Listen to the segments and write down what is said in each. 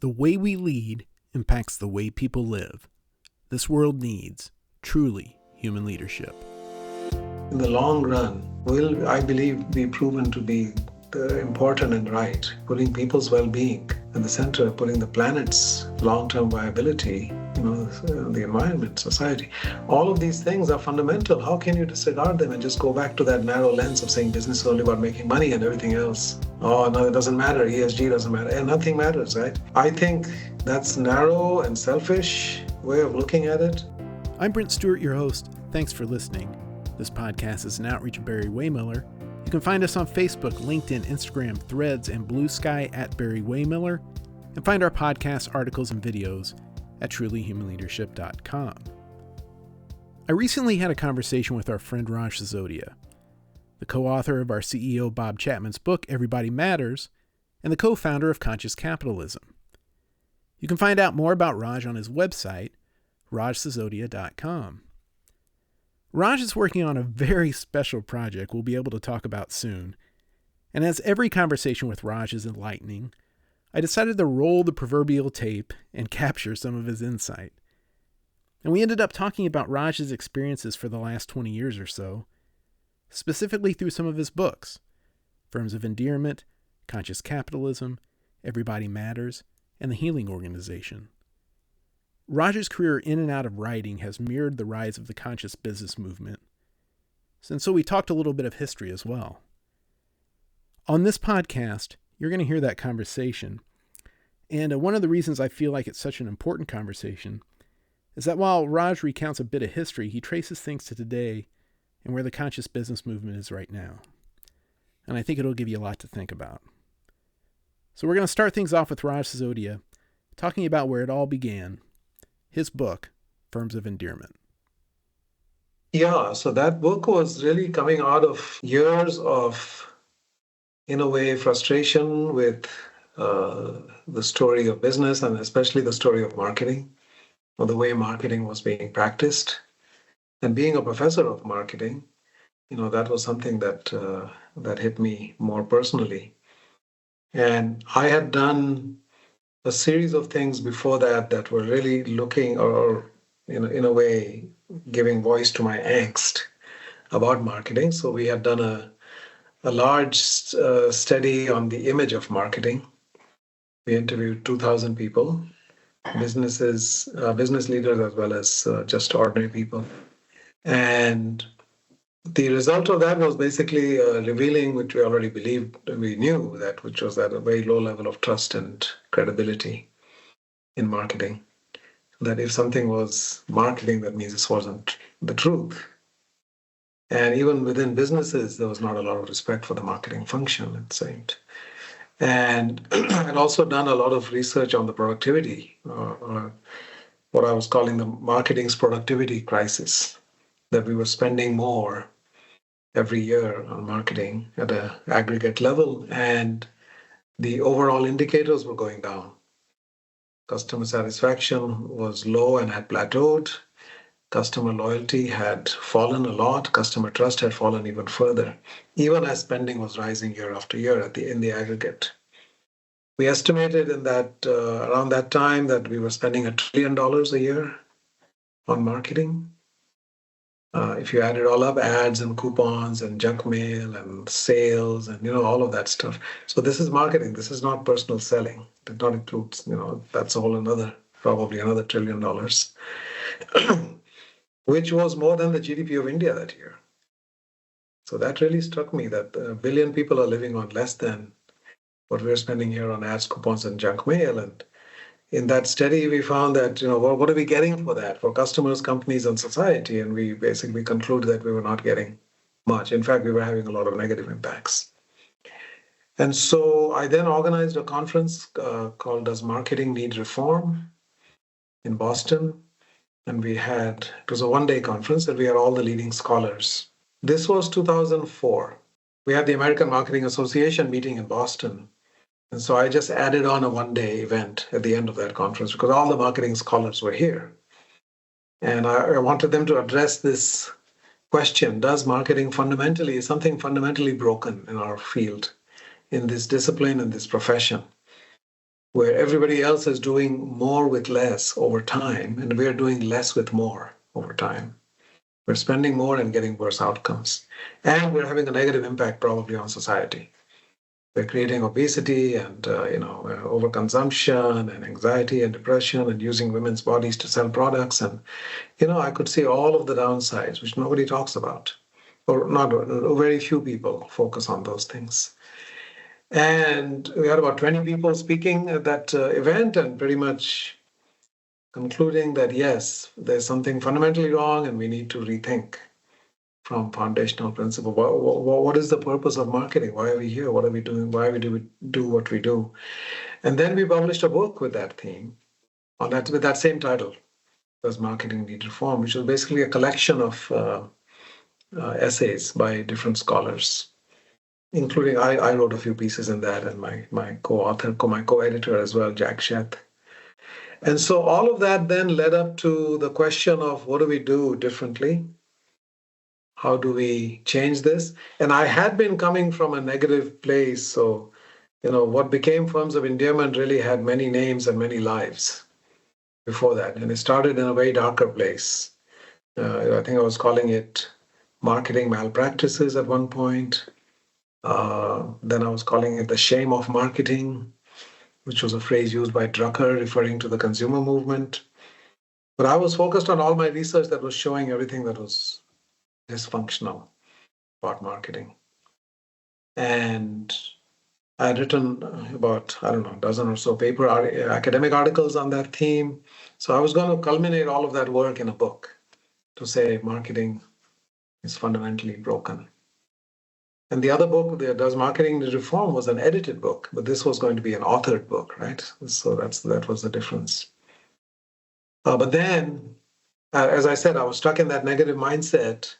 The way we lead impacts the way people live. This world needs truly human leadership. In the long run, will, I believe, be proven to be important and right, putting people's well-being at the center, putting the planet's long-term viability, the environment, society. All of these things are fundamental. How can you disregard them and just go back to that narrow lens of saying business is only about making money and everything else? Oh, no, it doesn't matter. ESG doesn't matter. And nothing matters, right? I think that's narrow and selfish way of looking at it. I'm Brent Stewart, your host. Thanks for listening. This podcast is an outreach of Barry-Wehmiller. You can find us on Facebook, LinkedIn, Instagram, Threads, and Blue Sky at Barry-Wehmiller, and find our podcasts, articles, and videos at trulyhumanleadership.com. I recently had a conversation with our friend Raj Sisodia, the co-author of our CEO Bob Chapman's book, Everybody Matters, and the co-founder of Conscious Capitalism. You can find out more about Raj on his website, rajsisodia.com. Raj is working on a very special project we'll be able to talk about soon, and as every conversation with Raj is enlightening, I decided to roll the proverbial tape and capture some of his insight. And we ended up talking about Raj's experiences for the last 20 years or so, specifically through some of his books, Firms of Endearment, Conscious Capitalism, Everybody Matters, and The Healing Organization. Raj's career in and out of writing has mirrored the rise of the conscious business movement, and so we talked a little bit of history as well. On this podcast, you're going to hear that conversation, and one of the reasons I feel like it's such an important conversation is that while Raj recounts a bit of history, he traces things to today and where the conscious business movement is right now. And I think it'll give you a lot to think about. So we're going to start things off with Raj Sisodia talking about where it all began, his book, Firms of Endearment. Yeah, so that book was really coming out of years of, in a way, frustration with the story of business and especially the story of marketing, or the way marketing was being practiced. And being a professor of marketing, that was something that hit me more personally. And I had done a series of things before that were really looking or in a way giving voice to my angst about marketing. So we had done a large study on the image of marketing. We interviewed 2,000 people, business leaders as well as just ordinary people. And the result of that was basically revealing, which we already believed, we knew that, which was at a very low level of trust and credibility in marketing. That if something was marketing, that means this wasn't the truth. And even within businesses, there was not a lot of respect for the marketing function, it seemed. And I'd also done a lot of research on the productivity, or what I was calling the marketing's productivity crisis, that we were spending more every year on marketing at an aggregate level, and the overall indicators were going down. Customer satisfaction was low and had plateaued. Customer loyalty had fallen a lot. Customer trust had fallen even further, even as spending was rising year after year in the aggregate. We estimated in that around that time that we were spending $1 trillion a year on marketing. If you add it all up, ads and coupons and junk mail and sales and all of that stuff. So this is marketing. This is not personal selling. It does not include, that's a whole probably another $1 trillion, which was more than the GDP of India that year. So that really struck me that 1 billion people are living on less than what we're spending here on ads, coupons, and junk mail. And in that study, we found that, what are we getting for that, for customers, companies, and society? And we basically concluded that we were not getting much. In fact, we were having a lot of negative impacts. And so I then organized a conference called Does Marketing Need Reform in Boston? And it was a one-day conference, and we had all the leading scholars. This was 2004. We had the American Marketing Association meeting in Boston. And so I just added on a one-day event at the end of that conference because all the marketing scholars were here. And I wanted them to address this question, is something fundamentally broken in our field, in this discipline, in this profession? where everybody else is doing more with less over time, and we're doing less with more over time. We're spending more and getting worse outcomes. And we're having a negative impact probably on society. We're creating obesity and overconsumption and anxiety and depression and using women's bodies to sell products. And I could see all of the downsides, which nobody talks about, or not very few people focus on those things. And we had about 20 people speaking at that event, and pretty much concluding that yes, there's something fundamentally wrong, and we need to rethink from foundational principle. What is the purpose of marketing? Why are we here? What are we doing? Why we do what we do? And then we published a book with that theme, on that with that same title, Does Marketing Need Reform? Which was basically a collection of essays by different scholars, including I wrote a few pieces in that, and my co-author, my co-editor as well, Jack Sheth. And so all of that then led up to the question of what do we do differently? How do we change this? And I had been coming from a negative place. So, what became Firms of Endearment really had many names and many lives before that. And it started in a very darker place. I think I was calling it marketing malpractices at one point. Then I was calling it the shame of marketing, which was a phrase used by Drucker referring to the consumer movement. But I was focused on all my research that was showing everything that was dysfunctional about marketing. And I had written about, a dozen or so academic articles on that theme. So I was going to culminate all of that work in a book to say marketing is fundamentally broken. And the other book, Does Marketing Need Reform, was an edited book, but this was going to be an authored book, right? So that was the difference. But then, as I said, I was stuck in that negative mindset,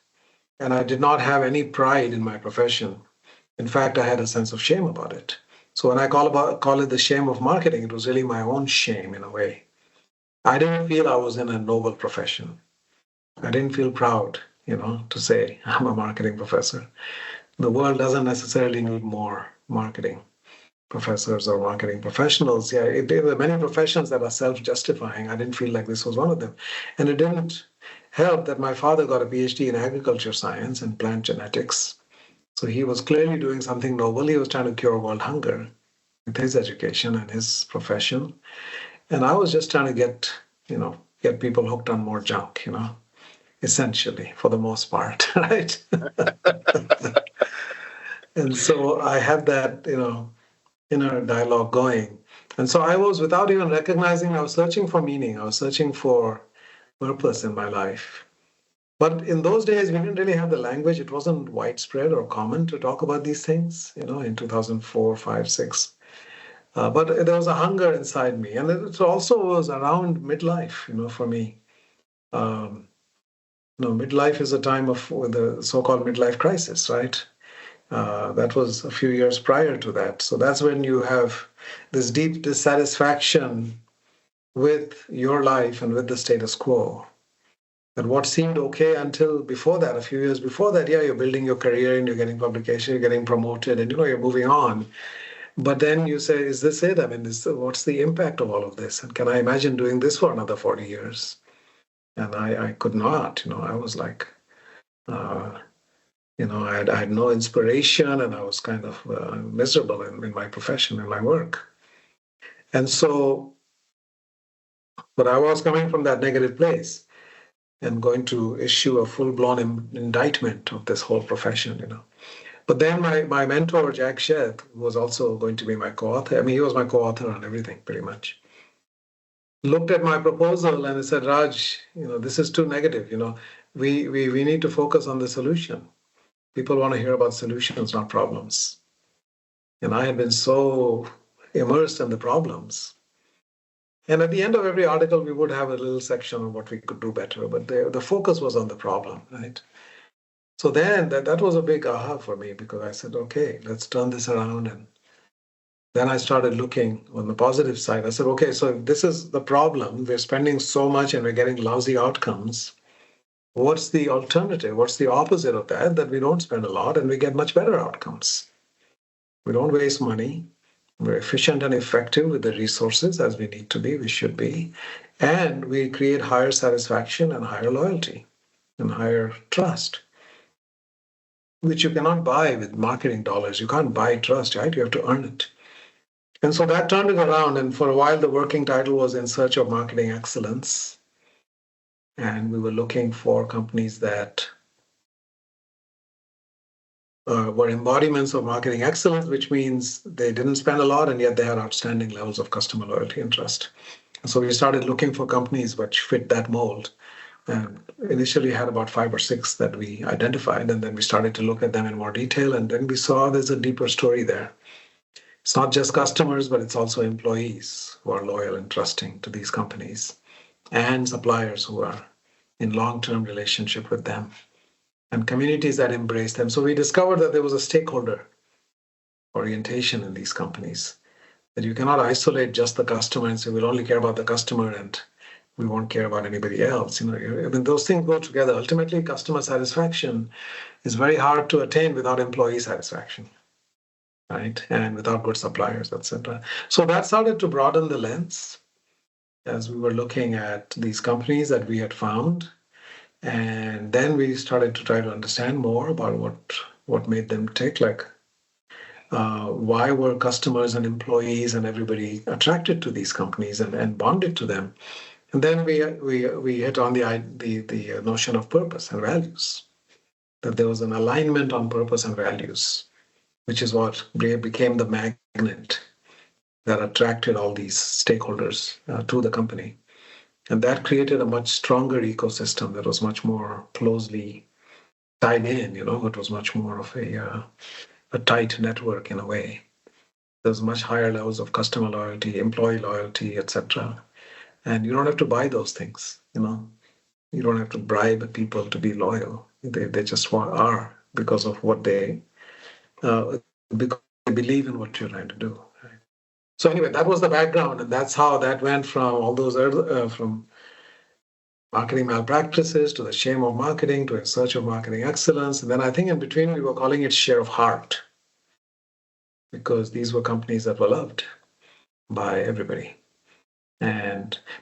and I did not have any pride in my profession. In fact, I had a sense of shame about it. So when I call it the shame of marketing, it was really my own shame in a way. I didn't feel I was in a noble profession. I didn't feel proud, to say I'm a marketing professor. The world doesn't necessarily need more marketing professors or marketing professionals. Yeah, there are many professions that are self-justifying. I didn't feel like this was one of them. And it didn't help that my father got a PhD in agriculture science and plant genetics. So he was clearly doing something noble. He was trying to cure world hunger with his education and his profession. And I was just trying to get people hooked on more junk, essentially, for the most part, right? And so I had that, inner dialogue going. And so I was, without even recognizing, I was searching for meaning. I was searching for purpose in my life. But in those days, we didn't really have the language. It wasn't widespread or common to talk about these things, in 2004, 5, 6. But there was a hunger inside me. And it also was around midlife, for me. Midlife is a time of the so-called midlife crisis, right? That was a few years prior to that. So that's when you have this deep dissatisfaction with your life and with the status quo. That what seemed okay until before that, a few years before that, yeah, you're building your career and you're getting publication, you're getting promoted, and you're moving on. But then you say, is this it? I mean, what's the impact of all of this? And can I imagine doing this for another 40 years? And I could not, I was like, I had no inspiration, and I was kind of miserable in my profession, in my work. And so, but I was coming from that negative place and going to issue a full-blown indictment of this whole profession, But then my mentor, Jack Sheth, was also going to be my co-author. I mean, he was my co-author on everything, pretty much. Looked at my proposal and he said, Raj, this is too negative, We need to focus on the solution. People want to hear about solutions, not problems. And I had been so immersed in the problems. And at the end of every article, we would have a little section on what we could do better, but the focus was on the problem, right? So then that was a big aha for me, because I said, okay, let's turn this around. And then I started looking on the positive side. I said, okay, so if this is the problem, we're spending so much and we're getting lousy outcomes. What's the alternative? What's the opposite of that we don't spend a lot and we get much better outcomes? We don't waste money. We're efficient and effective with the resources as we need to be, we should be. And we create higher satisfaction and higher loyalty and higher trust, which you cannot buy with marketing dollars. You can't buy trust, right? You have to earn it. And so that turned it around. And for a while, the working title was In Search of Marketing Excellence. And we were looking for companies that were embodiments of marketing excellence, which means they didn't spend a lot and yet they had outstanding levels of customer loyalty and trust. And so we started looking for companies which fit that mold. And initially had about 5 or 6 that we identified, and then we started to look at them in more detail, and then we saw there's a deeper story there. It's not just customers, but it's also employees who are loyal and trusting to these companies, and suppliers who are in long-term relationship with them, and communities that embrace them. So we discovered that there was a stakeholder orientation in these companies, that you cannot isolate just the customer and say, we'll only care about the customer and we won't care about anybody else. I mean, those things go together. Ultimately, customer satisfaction is very hard to attain without employee satisfaction, right? And without good suppliers, etc. So that started to broaden the lens as we were looking at these companies that we had found. And then we started to try to understand more about what made them tick, like why were customers and employees and everybody attracted to these companies and bonded to them. And then we hit on the notion of purpose and values, that there was an alignment on purpose and values, which is what became the magnet that attracted all these stakeholders to the company. And that created a much stronger ecosystem that was much more closely tied in, it was much more of a tight network in a way. There's much higher levels of customer loyalty, employee loyalty, etc. And you don't have to buy those things, You don't have to bribe people to be loyal. They just are because of what because they believe in what you're trying to do. Right? So anyway, that was the background, and that's how that went from all those from marketing malpractices to the shame of marketing to In Search of Marketing Excellence. And then I think in between we were calling it Share of Heart, because these were companies that were loved by everybody.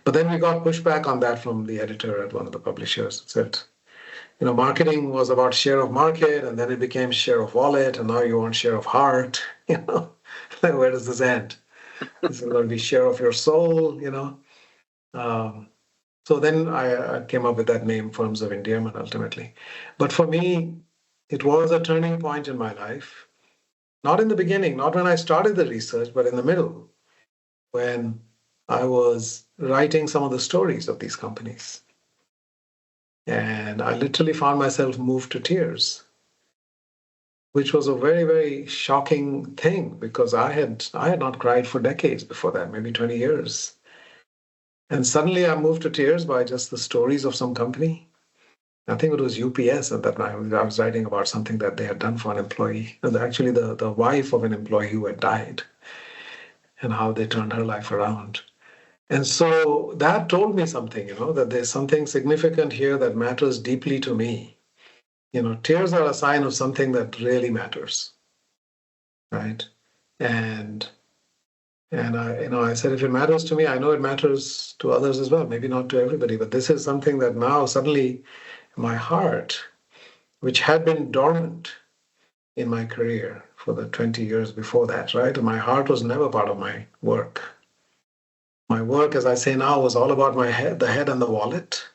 But then we got pushback on that from the editor at one of the publishers. It said, marketing was about share of market, and then it became share of wallet, and now you want share of heart. Where does this end? Is it going to be share of your soul? So then I came up with that name, Firms of Endearment, ultimately. But for me, it was a turning point in my life. Not in the beginning, not when I started the research, but in the middle, when I was writing some of the stories of these companies. And I literally found myself moved to tears, which was a very, very shocking thing, because I had not cried for decades before that, maybe 20 years. And suddenly I moved to tears by just the stories of some company. I think it was UPS at that time. I was writing about something that they had done for an employee, and actually the wife of an employee who had died, and how they turned her life around. And so that told me something, that there's something significant here that matters deeply to me. Tears are a sign of something that really matters, right? And I said, if it matters to me, I know it matters to others as well. Maybe not to everybody, but this is something that now suddenly my heart, which had been dormant in my career for the 20 years before that, right? My heart was never part of my work. My work, as I say now, was all about the head and the wallet,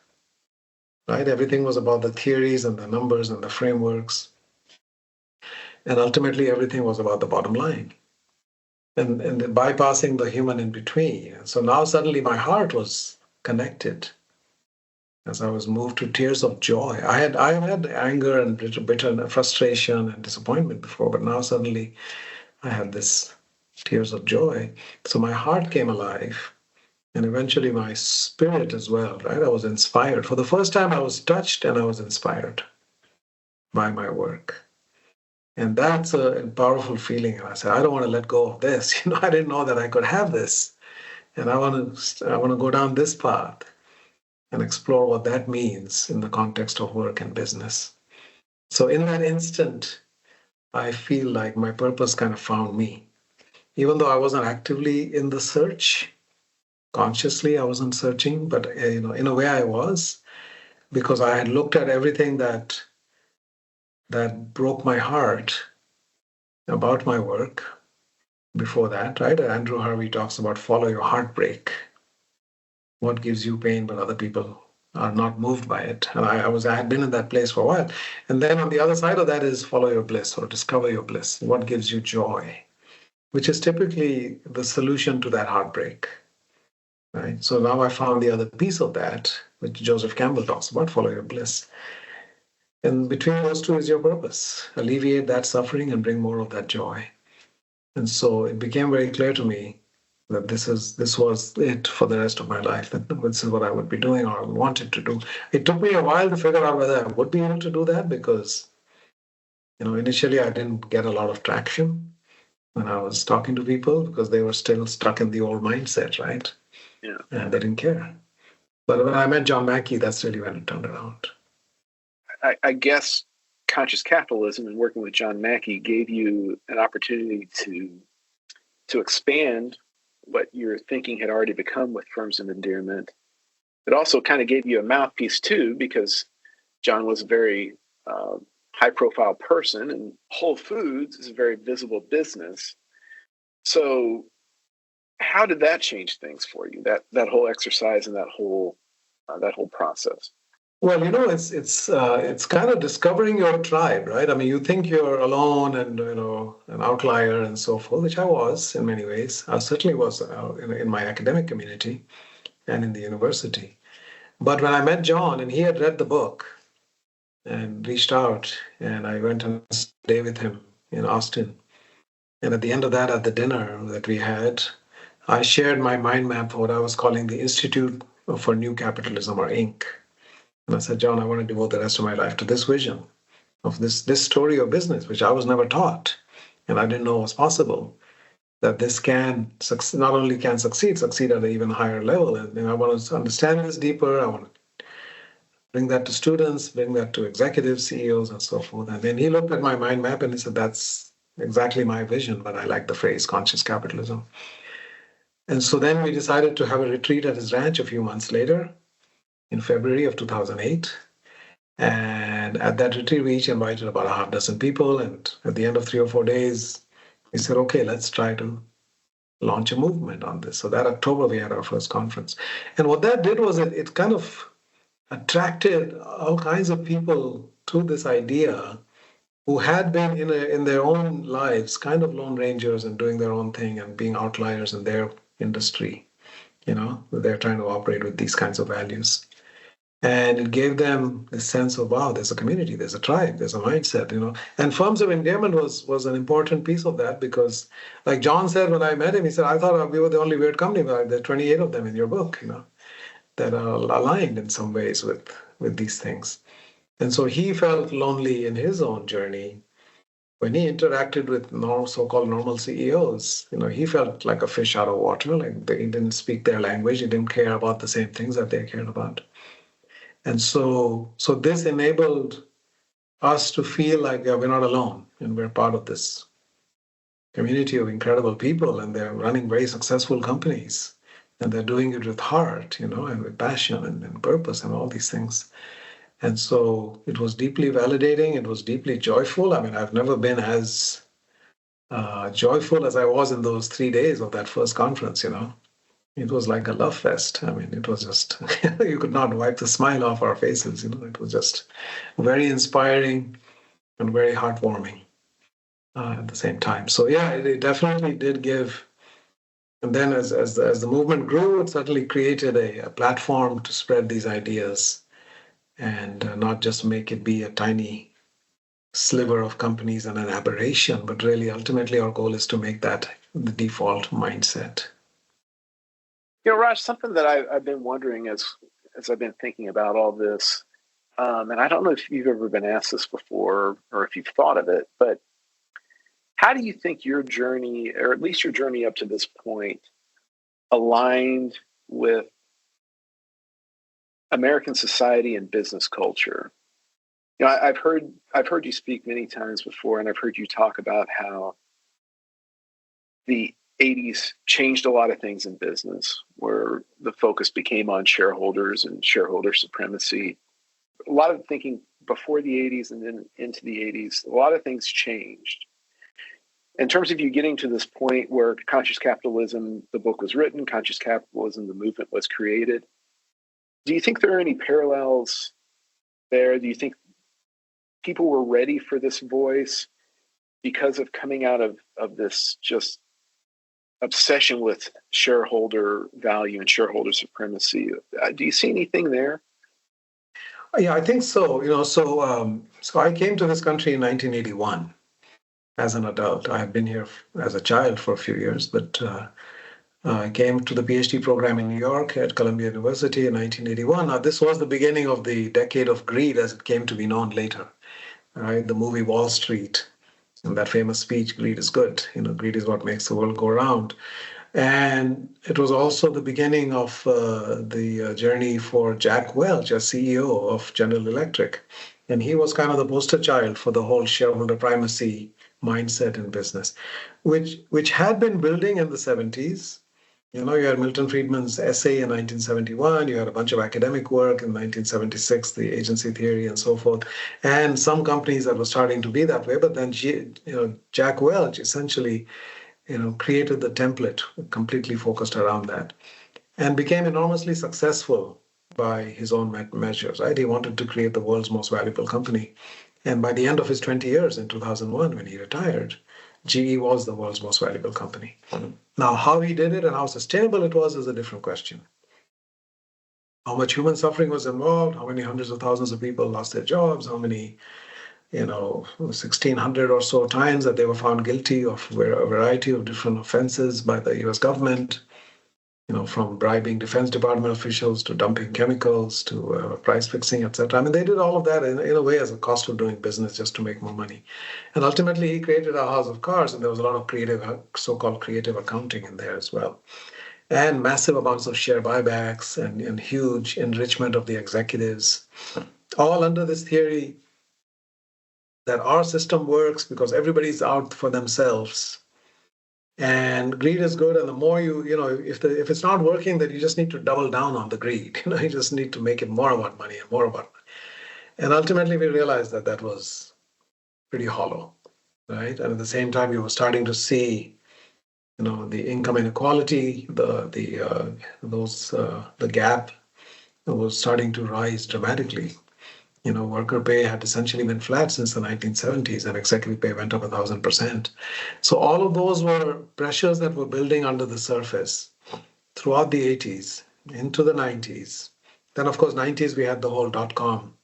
right? Everything was about the theories and the numbers and the frameworks. And ultimately, everything was about the bottom line and bypassing the human in between. And so now suddenly my heart was connected as I was moved to tears of joy. I had anger and bitter frustration and disappointment before, but now suddenly I had this tears of joy. So my heart came alive. And eventually my spirit as well, right? I was inspired. For the first time, I was touched and I was inspired by my work. And that's a powerful feeling. And I said, I don't want to let go of this. I didn't know that I could have this. And I want to go down this path and explore what that means in the context of work and business. So in that instant, I feel like my purpose kind of found me. even though I wasn't actively in the search, consciously I wasn't searching, but in a way I was, because I had looked at everything that broke my heart about my work before that, right? Andrew Harvey talks about follow your heartbreak. What gives you pain, but other people are not moved by it. And I had been in that place for a while. And then on the other side of that is follow your bliss or discover your bliss. What gives you joy, which is typically the solution to that heartbreak, right? So now I found the other piece of that, which Joseph Campbell talks about, follow your bliss. And between those two is your purpose. Alleviate that suffering and bring more of that joy. And so it became very clear to me that this was it for the rest of my life, that this is what I would be doing or wanted to do. It took me a while to figure out whether I would be able to do that because, initially I didn't get a lot of traction when I was talking to people because they were still stuck in the old mindset, right? Yeah. And they didn't care. But when I met John Mackey, that's really when it turned around. I guess conscious capitalism and working with John Mackey gave you an opportunity to expand what your thinking had already become with Firms of Endearment. It also kind of gave you a mouthpiece too, because John was a very high-profile person, and Whole Foods is a very visible business. So, how did that change things for you? That whole exercise and that whole process. Well, it's kind of discovering your tribe, right? I mean, you think you're alone and an outlier and so forth, which I was in many ways. I certainly was in my academic community and in the university. But when I met John and he had read the book and reached out, and I went and stayed with him in Austin. And at the end of that, at the dinner that we had, I shared my mind map for what I was calling the Institute for New Capitalism, or INC. And I said, John, I want to devote the rest of my life to this vision of this story of business, which I was never taught, and I didn't know was possible. That this can not only can succeed at an even higher level. And I want to understand this deeper. I want to bring that to students, bring that to executives, CEOs, and so forth. And then he looked at my mind map and he said, that's exactly my vision, but I like the phrase conscious capitalism. And so then we decided to have a retreat at his ranch a few months later in February of 2008. And at that retreat, we each invited about a half dozen people. And at the end of 3 or 4 days, we said, okay, let's try to launch a movement on this. So that October, we had our first conference. And what that did was it kind of attracted all kinds of people to this idea who had been in their own lives kind of lone rangers and doing their own thing and being outliers in their industry. They're trying to operate with these kinds of values. And it gave them this sense of, wow, there's a community, there's a tribe, there's a mindset. And Firms of Endearment was an important piece of that because, like John said when I met him, he said, I thought we were the only weird company, but there are 28 of them in your book, that are aligned in some ways with these things. And so he felt lonely in his own journey. When he interacted with so-called normal CEOs, he felt like a fish out of water, like they didn't speak their language, he didn't care about the same things that they cared about. And so this enabled us to feel like we're not alone and we're part of this community of incredible people, and they're running very successful companies and they're doing it with heart, and with passion and purpose and all these things. And so it was deeply validating. It was deeply joyful. I mean, I've never been as joyful as I was in those 3 days of that first conference, It was like a love fest. I mean, it was just, you could not wipe the smile off our faces. It was just very inspiring and very heartwarming at the same time. So yeah, it definitely did give. And then as the movement grew, it certainly created a platform to spread these ideas and not just make it be a tiny sliver of companies and an aberration, but really ultimately our goal is to make that the default mindset. Raj, something that I've been wondering as I've been thinking about all this, and I don't know if you've ever been asked this before or if you've thought of it, but how do you think your journey, or at least your journey up to this point, aligned with American society and business culture? I've heard you speak many times before, and I've heard you talk about how the 80s changed a lot of things in business, where the focus became on shareholders and shareholder supremacy. A lot of thinking before the 80s and then into the 80s, a lot of things changed. In terms of you getting to this point where Conscious Capitalism, the book was written, Conscious Capitalism, the movement was created, do you think there are any parallels there? Do you think people were ready for this voice because of coming out of this just obsession with shareholder value and shareholder supremacy? Do you see anything there? Yeah, I think so. So I came to this country in 1981 as an adult. I had been here as a child for a few years, but I came to the PhD program in New York at Columbia University in 1981. Now, this was the beginning of the decade of greed as it came to be known later. Right? The movie Wall Street and that famous speech, greed is good. Greed is what makes the world go round. And it was also the beginning of the journey for Jack Welch as CEO of General Electric. And he was kind of the poster child for the whole shareholder primacy mindset in business, which had been building in the 70s. You had Milton Friedman's essay in 1971. You had a bunch of academic work in 1976, the agency theory and so forth, and some companies that were starting to be that way. But then, Jack Welch essentially, created the template completely focused around that, and became enormously successful by his own measures. Right? He wanted to create the world's most valuable company, and by the end of his 20 years in 2001, when he retired, GE was the world's most valuable company. Now, how he did it and how sustainable it was is a different question. How much human suffering was involved, how many hundreds of thousands of people lost their jobs, how many, 1,600 or so times that they were found guilty of a variety of different offenses by the US government, from bribing Defense Department officials to dumping chemicals to price fixing, etc. I mean, they did all of that in a way as a cost of doing business just to make more money. And ultimately, he created a house of cards, and there was a lot of so-called creative accounting in there as well. And massive amounts of share buybacks and huge enrichment of the executives, all under this theory that our system works because everybody's out for themselves. And greed is good, and the more if it's not working, then you just need to double down on the greed. You just need to make it more about money and more about money. And ultimately, we realized that was pretty hollow, right? And at the same time, you were starting to see, the income inequality, the gap was starting to rise dramatically. Worker pay had essentially been flat since the 1970s, and executive pay went up 1,000%. So all of those were pressures that were building under the surface throughout the 80s, into the 90s. Then, of course, 90s, we had the whole dot-com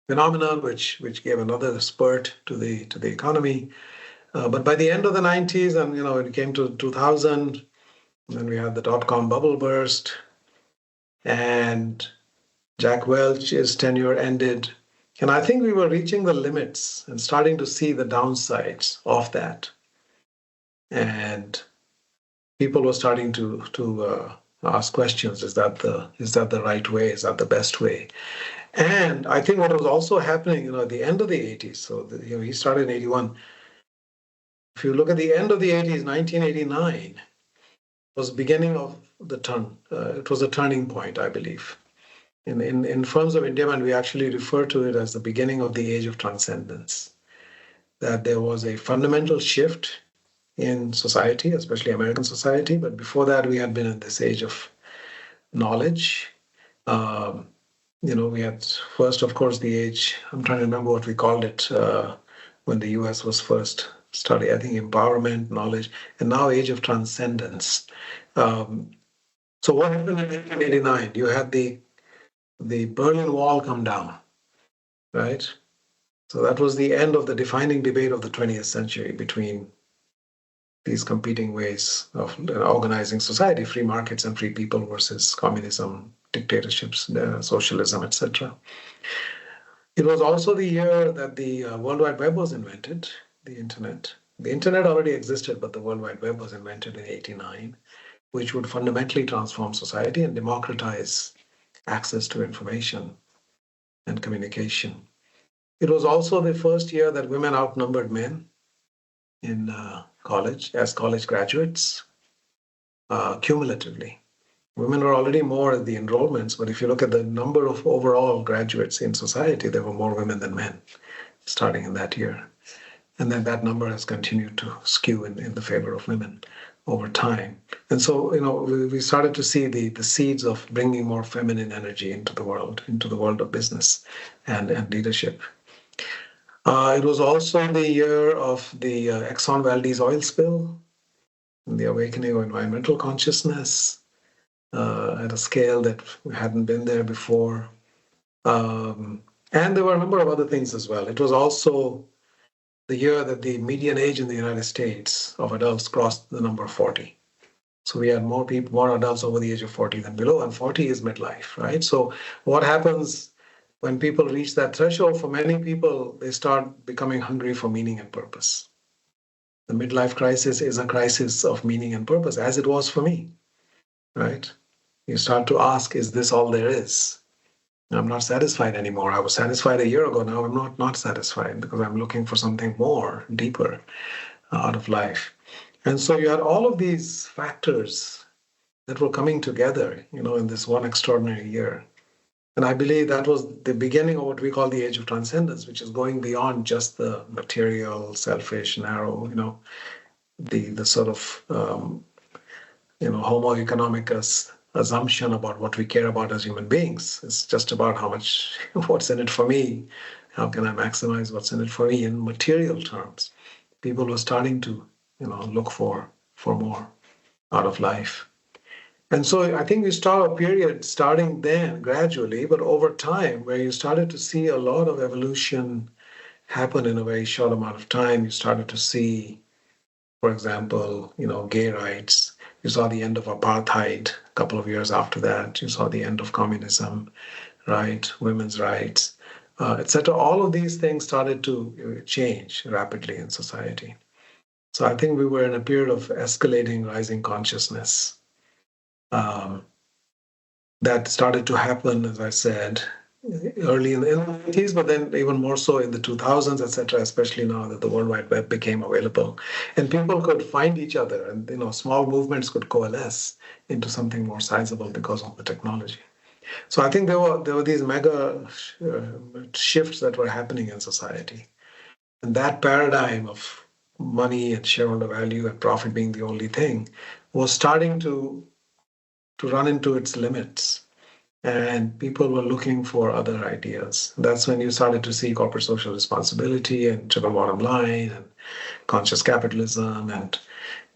phenomenon, which gave another spurt to the economy. But by the end of the 90s, and it came to 2000, then we had the dot-com bubble burst, and Jack Welch's tenure ended. And I think we were reaching the limits and starting to see the downsides of that. And people were starting to ask questions. Is that the right way? Is that the best way? And I think what was also happening, at the end of the 80s, so he started in 81. If you look at the end of the 80s, 1989 was the beginning of the turn. It was a turning point, I believe. In terms of Endearment, we actually refer to it as the beginning of the age of transcendence, that there was a fundamental shift in society, especially American society. But before that, we had been in this age of knowledge. We had first, of course, the age, I'm trying to remember what we called it when the US was first started, I think empowerment, knowledge, and now age of transcendence. So what happened in 1989? You had the Berlin Wall come down, right? So that was the end of the defining debate of the 20th century between these competing ways of organizing society, free markets and free people versus communism, dictatorships, socialism, etc. It was also the year that the World Wide Web was invented, the internet. The internet already existed, but the World Wide Web was invented in 1989, which would fundamentally transform society and democratize access to information and communication. It was also the first year that women outnumbered men in college as college graduates, cumulatively. Women were already more at the enrollments, but if you look at the number of overall graduates in society, there were more women than men starting in that year. And then that number has continued to skew in the favor of women over time. And so, we started to see the seeds of bringing more feminine energy into the world of business and leadership. It was also the year of the Exxon Valdez oil spill, and the awakening of environmental consciousness at a scale that hadn't been there before. And there were a number of other things as well. It was also the year that the median age in the United States of adults crossed the number 40. So we had more adults over the age of 40 than below, and 40 is midlife, right? So what happens when people reach that threshold? For many people, they start becoming hungry for meaning and purpose. The midlife crisis is a crisis of meaning and purpose, as it was for me, right? You start to ask, is this all there is? I'm not satisfied anymore. I was satisfied a year ago. Now I'm not satisfied because I'm looking for something more, deeper out of life. And so you had all of these factors that were coming together, in this one extraordinary year. And I believe that was the beginning of what we call the age of transcendence, which is going beyond just the material, selfish, narrow, the sort of, homo economicus assumption about what we care about as human beings. It's just about what's in it for me. How can I maximize what's in it for me in material terms? People were starting to, look for more out of life. And so I think we start a period starting then gradually, but over time, where you started to see a lot of evolution happen in a very short amount of time. You started to see, for example, gay rights. You saw the end of apartheid a couple of years after that. You saw the end of communism, right? Women's rights, etc. All of these things started to change rapidly in society. So I think we were in a period of escalating, rising consciousness that started to happen, as I said, early in the 90s, but then even more so in the 2000s, etc., especially now that the World Wide Web became available. And people could find each other, and small movements could coalesce into something more sizable because of the technology. So I think there were these mega shifts that were happening in society. And that paradigm of money and shareholder value and profit being the only thing was starting to run into its limits. And people were looking for other ideas. That's when you started to see corporate social responsibility and triple bottom line and conscious capitalism. And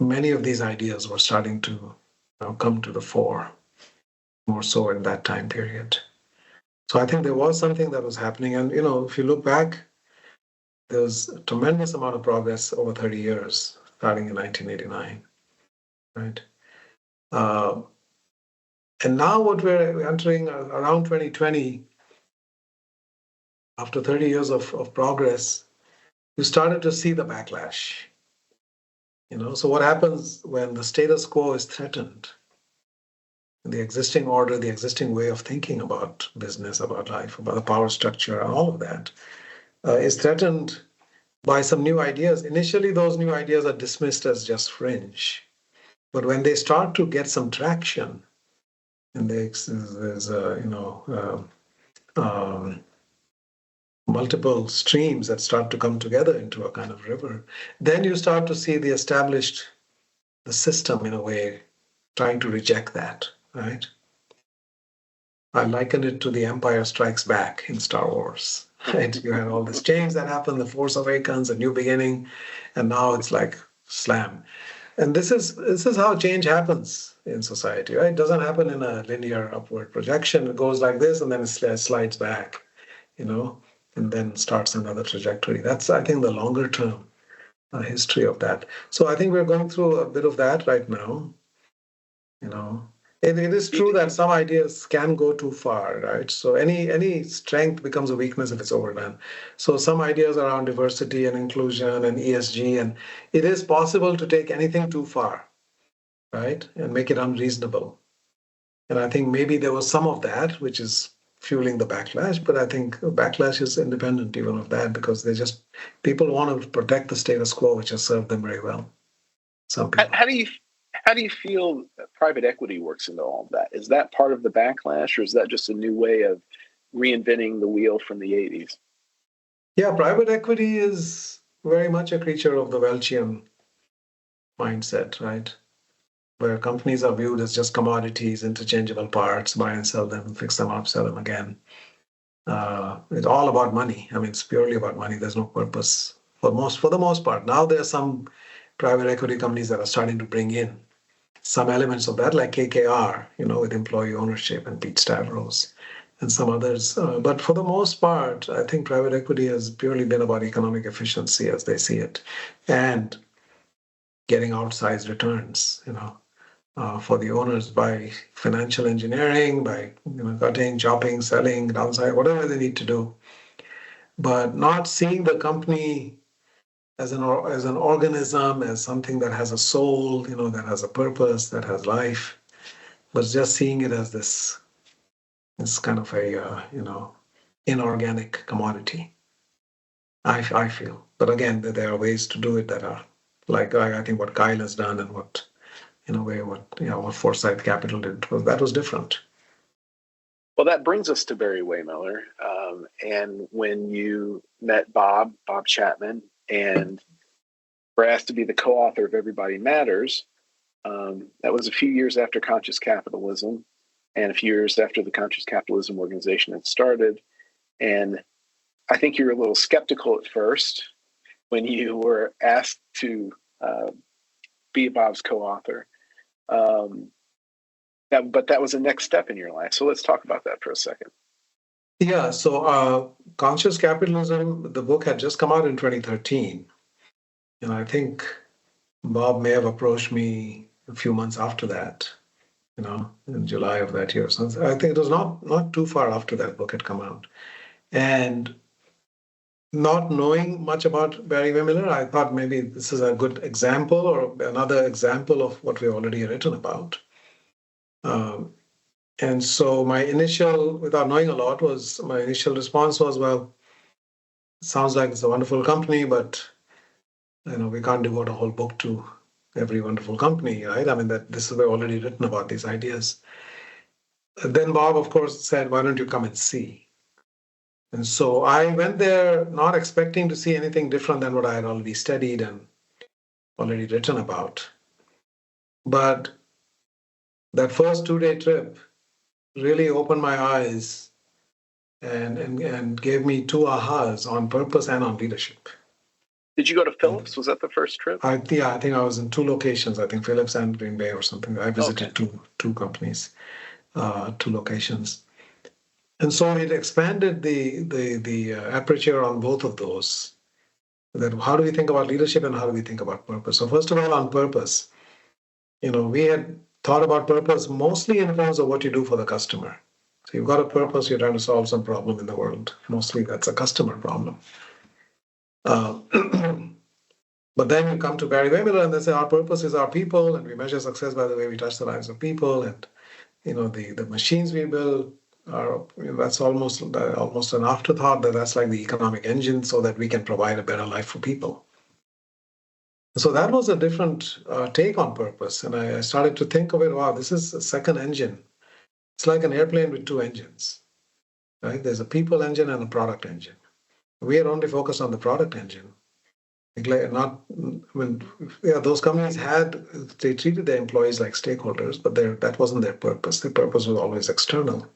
many of these ideas were starting to come to the fore, more so in that time period. So I think there was something that was happening. And, if you look back, there was a tremendous amount of progress over 30 years, starting in 1989, right? And now what we're entering around 2020, after 30 years of progress, you started to see the backlash. So what happens when the status quo is threatened? The existing order, the existing way of thinking about business, about life, about the power structure, and all of that is threatened by some new ideas. Initially, those new ideas are dismissed as just fringe. But when they start to get some traction, and there's multiple streams that start to come together into a kind of river, then you start to see the system in a way trying to reject that, right? I liken it to the Empire Strikes Back in Star Wars, right? You had all this change that happened, the Force Awakens, a new beginning, and now it's like slam. And this is how change happens in society, right? It doesn't happen in a linear upward projection. It goes like this and then it slides back, and then starts another trajectory. That's, I think, the longer term history of that. So I think we're going through a bit of that right now. It is true that some ideas can go too far, right? So any strength becomes a weakness if it's overdone. So some ideas around diversity and inclusion and ESG, and it is possible to take anything too far, right? And make it unreasonable. And I think maybe there was some of that, which is fueling the backlash, but I think backlash is independent even of that, because people want to protect the status quo, which has served them very well. Some people. How do you feel private equity works into all of that? Is that part of the backlash, or is that just a new way of reinventing the wheel from the 80s? Yeah, private equity is very much a creature of the Welchian mindset, right? Where companies are viewed as just commodities, interchangeable parts, buy and sell them, fix them up, sell them again. It's all about money. I mean, it's purely about money. There's no purpose for the most part. Now there are some private equity companies that are starting to bring in some elements of that, like KKR, with employee ownership, and Pete Stavros and some others. But for the most part, I think private equity has purely been about economic efficiency as they see it, and getting outsized returns, for the owners by financial engineering, by cutting, chopping, selling, downside, whatever they need to do, but not seeing the company as an organism, as something that has a soul, that has a purpose, that has life, but just seeing it as this kind of a inorganic commodity. I feel, but again, there are ways to do it that are like I think what Kyle has done, and what in a way what Forsyth Capital did, that was different. Well, that brings us to Barry-Wehmiller, and when you met Bob Chapman, and were asked to be the co-author of Everybody Matters. That was a few years after Conscious Capitalism, and a few years after the Conscious Capitalism organization had started. And I think you were a little skeptical at first when you were asked to be Bob's co-author. But that was the next step in your life. So let's talk about that for a second. Yeah, so Conscious Capitalism, the book had just come out in 2013. And I think Bob may have approached me a few months after that, in July of that year. So I think it was not too far after that book had come out. And not knowing much about Barry-Wehmiller, I thought maybe this is a good example, or another example of what we've already written about. And so without knowing a lot, my initial response was, well, it sounds like it's a wonderful company, but we can't devote a whole book to every wonderful company, right? I mean, this is already written about these ideas. Then Bob, of course, said, why don't you come and see? And so I went there not expecting to see anything different than what I had already studied and already written about. But that first 2-day trip really opened my eyes and gave me 2 ahas on purpose and on leadership. Did you go to Phillips? Was that the first trip? I think I was in 2 locations. I think Phillips and Green Bay or something. I visited two companies, 2 locations, and so it expanded the aperture on both of those. That how do we think about leadership and how do we think about purpose? So first of all, on purpose, we had thought about purpose mostly in terms of what you do for the customer. So you've got a purpose, you're trying to solve some problem in the world. Mostly that's a customer problem. But then you come to Barry-Wehmiller and they say our purpose is our people, and we measure success by the way we touch the lives of people, and the machines we build are that's almost an afterthought. That's like the economic engine, so that we can provide a better life for people. So that was a different take on purpose, and I started to think of it. Wow, this is a second engine. It's like an airplane with 2 engines, right? There's a people engine and a product engine. We are only focused on the product engine. Those companies they treated their employees like stakeholders, but that wasn't their purpose. Their purpose was always external.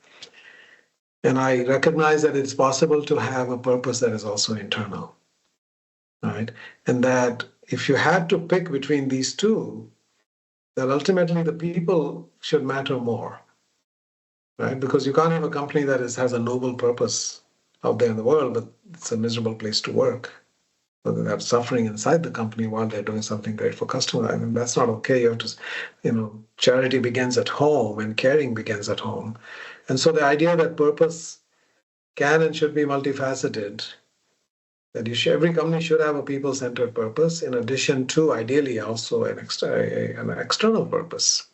And I recognize that it's possible to have a purpose that is also internal, right? And that if you had to pick between these two, that ultimately the people should matter more, right? Because you can't have a company that has a noble purpose out there in the world, but it's a miserable place to work. So they have suffering inside the company while they're doing something great for customers. I mean, that's not okay. You have to, charity begins at home and caring begins at home. And so the idea that purpose can and should be multifaceted, that every company should have a people-centered purpose, in addition to ideally also an external purpose.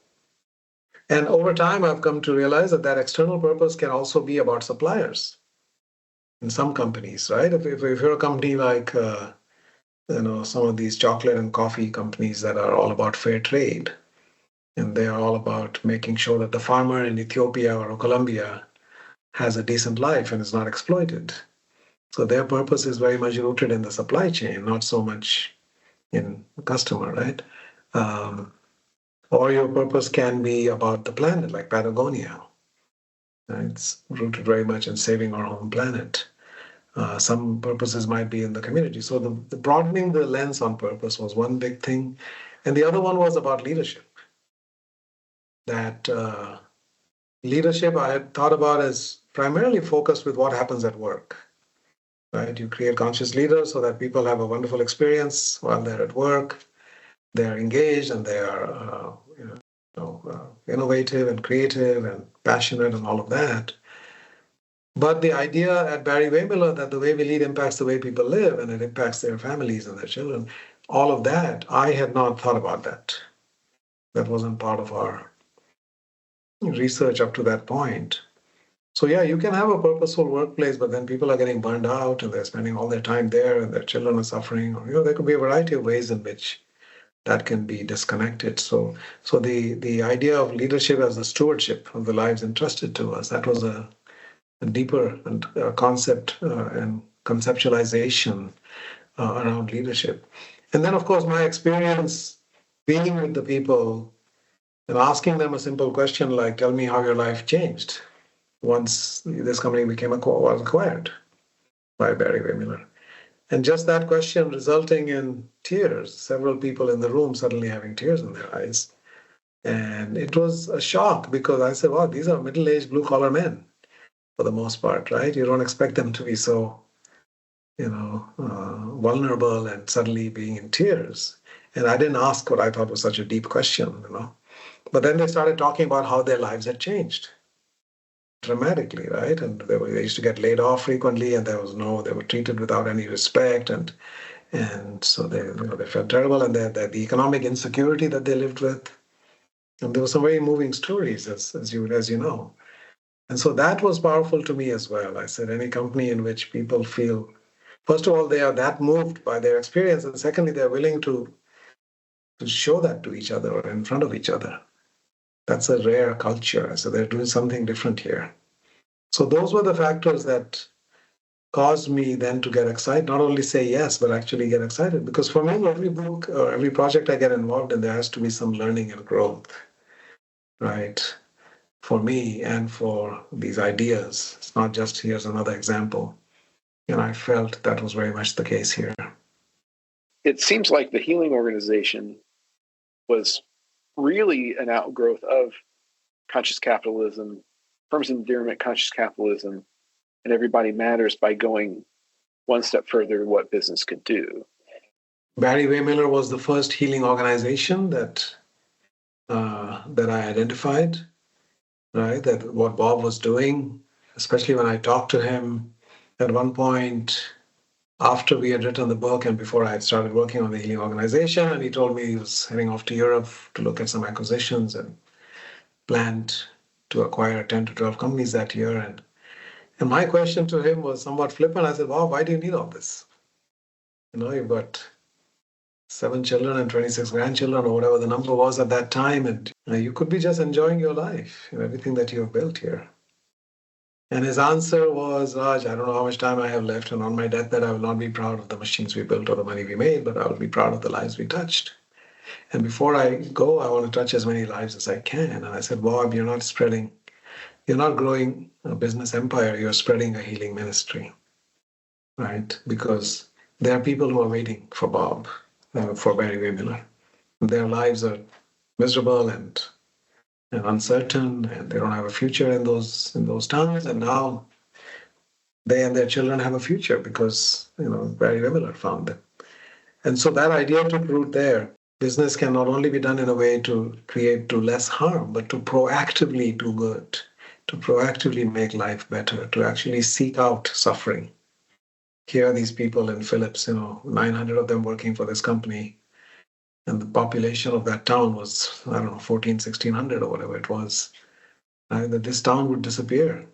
And over time, I've come to realize that that external purpose can also be about suppliers in some companies, right? If you're a company like, some of these chocolate and coffee companies that are all about fair trade, and they are all about making sure that the farmer in Ethiopia or Colombia has a decent life and is not exploited. So their purpose is very much rooted in the supply chain, not so much in the customer, right? Or your purpose can be about the planet, like Patagonia. It's rooted very much in saving our home planet. Some purposes might be in the community. So the broadening the lens on purpose was one big thing. And the other one was about leadership. That leadership I had thought about as primarily focused with what happens at work. Right? You create conscious leaders so that people have a wonderful experience while they're at work. They're engaged and they are innovative and creative and passionate and all of that. But the idea at Barry-Wehmiller that the way we lead impacts the way people live and it impacts their families and their children, all of that, I had not thought about that. That wasn't part of our research up to that point. So yeah, you can have a purposeful workplace, but then people are getting burned out and they're spending all their time there and their children are suffering. Or, there could be a variety of ways in which that can be disconnected. So the idea of leadership as the stewardship of the lives entrusted to us, that was a deeper concept and conceptualization around leadership. And then, of course, my experience being with the people and asking them a simple question like, tell me how your life changed once this company was acquired by Barry-Wehmiller. And just that question resulting in tears, several people in the room suddenly having tears in their eyes. And it was a shock because I said, wow, these are middle-aged blue-collar men for the most part, right? You don't expect them to be so, vulnerable and suddenly being in tears. And I didn't ask what I thought was such a deep question, But then they started talking about how their lives had changed dramatically, right? And they used to get laid off frequently, and they were treated without any respect, and so they felt terrible, and the economic insecurity that they lived with, and there were some very moving stories, as you know, and so that was powerful to me as well. I said any company in which people feel, first of all, they are that moved by their experience, and secondly, they're willing to show that to each other or in front of each other. That's a rare culture. So they're doing something different here. So those were the factors that caused me then to get excited, not only say yes, but actually get excited. Because for me, every book or every project I get involved in, there has to be some learning and growth, right? For me and for these ideas. It's not just here's another example. And I felt that was very much the case here. It seems like the healing organization was really an outgrowth of conscious capitalism, firms endearment, conscious capitalism, and everybody matters by going one step further to what business could do. Barry-Wehmiller was the first healing organization that I identified, right? That what Bob was doing, especially when I talked to him at one point after we had written the book and before I had started working on the healing organization, and he told me he was heading off to Europe to look at some acquisitions and planned to acquire 10 to 12 companies that year. And my question to him was somewhat flippant. I said, wow, why do you need all this? You've got 7 children and 26 grandchildren or whatever the number was at that time. And you could be just enjoying your life, everything that you have built here. And his answer was, Raj, I don't know how much time I have left. And on my deathbed, I will not be proud of the machines we built or the money we made, but I will be proud of the lives we touched. And before I go, I want to touch as many lives as I can. And I said, Bob, you're not growing a business empire, you're spreading a healing ministry, right? Because there are people who are waiting for Bob, for Barry-Wehmiller. Their lives are miserable and uncertain, and they don't have a future in those towns. And now they and their children have a future because Barry-Wehmiller found them. And so that idea took root there. Business can not only be done in a way to less harm, but to proactively do good, to proactively make life better, to actually seek out suffering. Here are these people in Philips, 900 of them working for this company. And the population of that town was, I don't know, 1600 or whatever it was, that this town would disappear.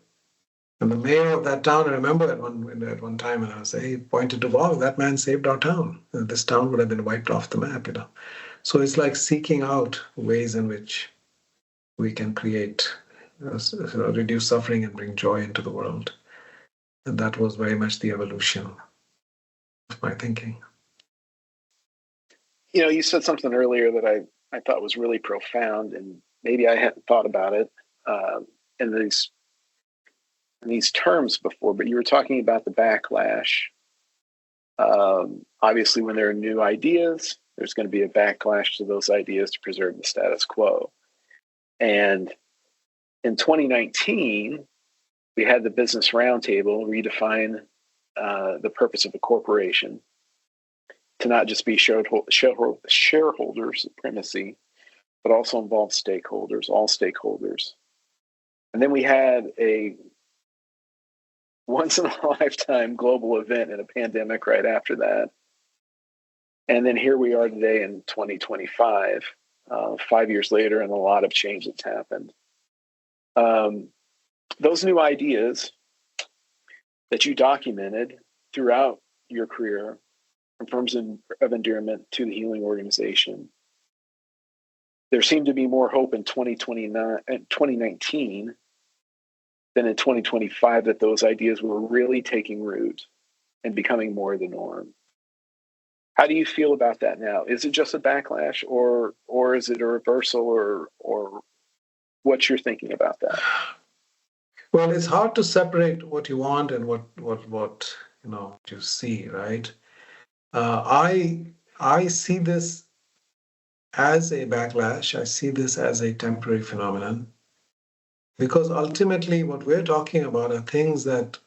And the mayor of that town, I remember at one time, and I was, he pointed to, wow, that man saved our town. And this town would have been wiped off the map. So it's like seeking out ways in which we can create, reduce suffering and bring joy into the world. And that was very much the evolution of my thinking. You said something earlier that I thought was really profound, and maybe I hadn't thought about it in these terms before, but you were talking about the backlash. Obviously, when there are new ideas, there's going to be a backlash to those ideas to preserve the status quo. And in 2019, we had the Business Roundtable redefine the purpose of a corporation to not just be shareholder supremacy, but also involve stakeholders, all stakeholders. And then we had a once-in-a-lifetime global event and a pandemic right after that. And then here we are today in 2025, 5 years later, and a lot of change that's happened. Those new ideas that you documented throughout your career, from Firms of Endearment to the Healing Organization, there seemed to be more hope in 2019 than in 2025 that those ideas were really taking root and becoming more the norm. How do you feel about that now? Is it just a backlash, or is it a reversal, or what's your thinking about that? Well, it's hard to separate what you want and what you see, right? I see this as a backlash. I see this as a temporary phenomenon, because ultimately what we're talking about are things that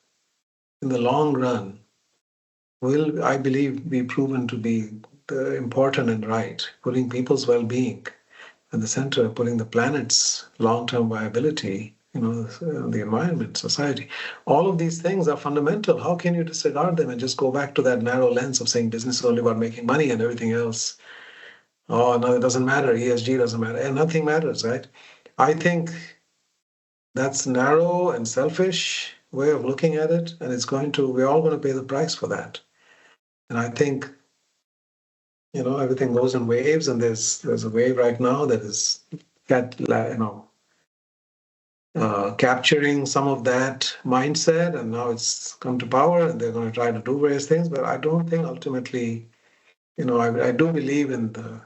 in the long run will, I believe, be proven to be important and right, putting people's well-being at the center, putting the planet's long-term viability, the environment, society. All of these things are fundamental. How can you disregard them and just go back to that narrow lens of saying business is only about making money and everything else? Oh, no, it doesn't matter. ESG doesn't matter. And nothing matters, right? I think that's narrow and selfish way of looking at it. And we're all going to pay the price for that. And I think, everything goes in waves, and there's a wave right now that is capturing some of that mindset, and now it's come to power, and they're going to try to do various things. But I don't think ultimately, I do believe in the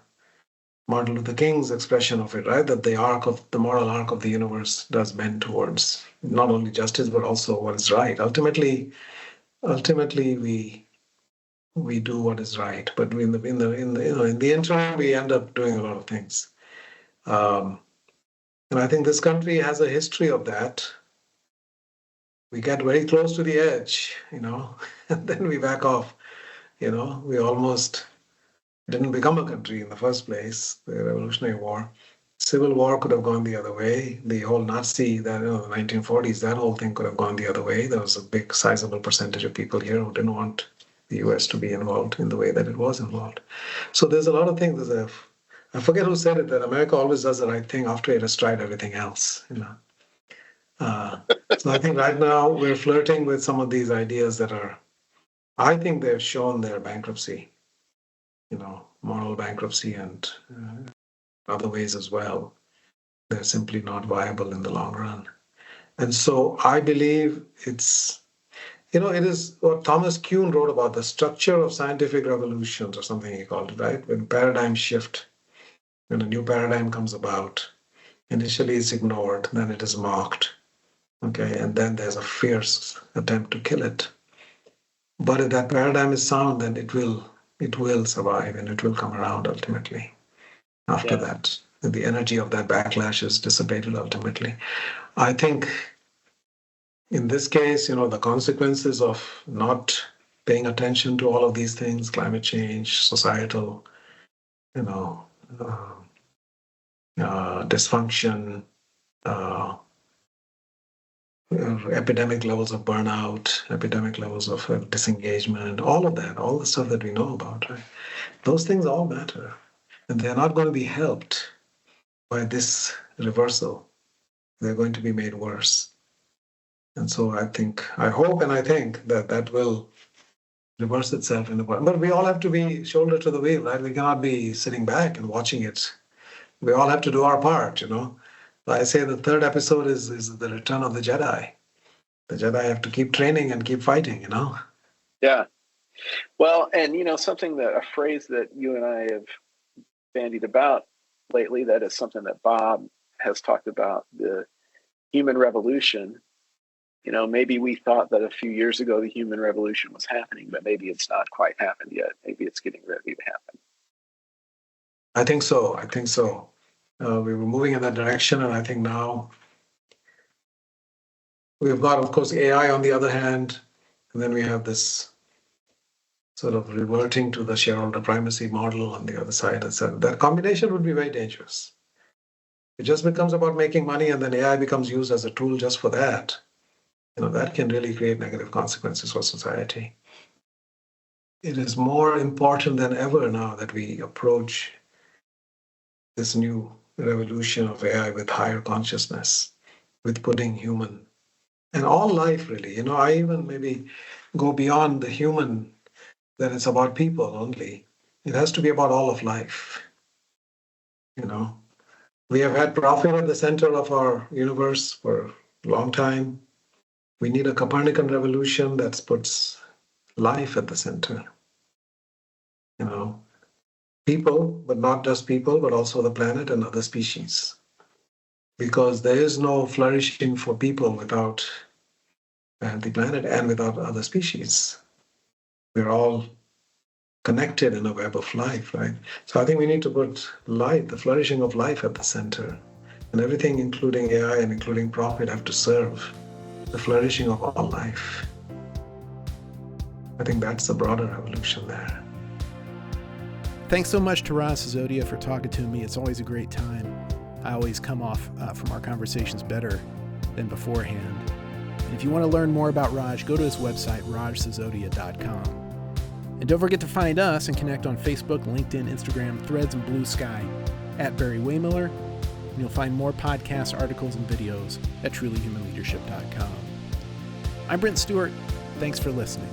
Martin Luther King's expression of it, right? That the moral arc of the universe does bend towards not only justice but also what is right. Ultimately, we do what is right, but in the interim, we end up doing a lot of things. And I think this country has a history of that. We get very close to the edge, and then we back off. We almost didn't become a country in the first place. The Revolutionary War, Civil War could have gone the other way. The whole Nazi, the 1940s, that whole thing could have gone the other way. There was a big, sizable percentage of people here who didn't want the U.S. to be involved in the way that it was involved. So there's a lot of things. I forget who said it, that America always does the right thing after it has tried everything else. So I think right now we're flirting with some of these ideas that I think they've shown their bankruptcy, moral bankruptcy, and other ways as well. They're simply not viable in the long run. And so I believe it is what Thomas Kuhn wrote about, the structure of scientific revolutions, or something he called it, right? When paradigm shift, when a new paradigm comes about, initially it's ignored, then it is mocked, okay, and then there's a fierce attempt to kill it. But if that paradigm is sound, then it will survive, and it will come around ultimately. After that, the energy of that backlash is dissipated ultimately. I think in this case, the consequences of not paying attention to all of these things, climate change, societal, dysfunction, epidemic levels of burnout, epidemic levels of disengagement, all of that, all the stuff that we know about, right? Those things all matter. And they're not going to be helped by this reversal. They're going to be made worse. And so I hope and I think that will reverse itself in the world. But we all have to be shoulder to the wheel, right? We cannot be sitting back and watching it. We all have to do our part, I say the third episode is the return of the Jedi. The Jedi have to keep training and keep fighting, Yeah. Well, and a phrase that you and I have bandied about lately, that is something that Bob has talked about, the human revolution. Maybe we thought that a few years ago the human revolution was happening, but maybe it's not quite happened yet. Maybe it's getting ready to happen. I think so. We were moving in that direction, and I think now we've got, of course, AI on the other hand, and then we have this sort of reverting to the shareholder primacy model on the other side. And so that combination would be very dangerous. It just becomes about making money, and then AI becomes used as a tool just for that. That can really create negative consequences for society. It is more important than ever now that we approach this new revolution of AI with higher consciousness, with putting human and all life really. I even maybe go beyond the human, that it's about people only. It has to be about all of life. We have had profit at the center of our universe for a long time. We need a Copernican revolution that puts life at the center. People, but not just people, but also the planet and other species. Because there is no flourishing for people without the planet and without other species. We're all connected in a web of life, right? So I think we need to put life, the flourishing of life at the center. And everything, including AI and including profit, have to serve the flourishing of all life. I think that's the broader revolution there. Thanks so much to Raj Sisodia for talking to me. It's always a great time. I always come off from our conversations better than beforehand. And if you want to learn more about Raj, go to his website, rajsisodia.com. And don't forget to find us and connect on Facebook, LinkedIn, Instagram, Threads, and Blue Sky at Barry-Wehmiller. And you'll find more podcasts, articles, and videos at trulyhumanleadership.com. I'm Brent Stewart. Thanks for listening.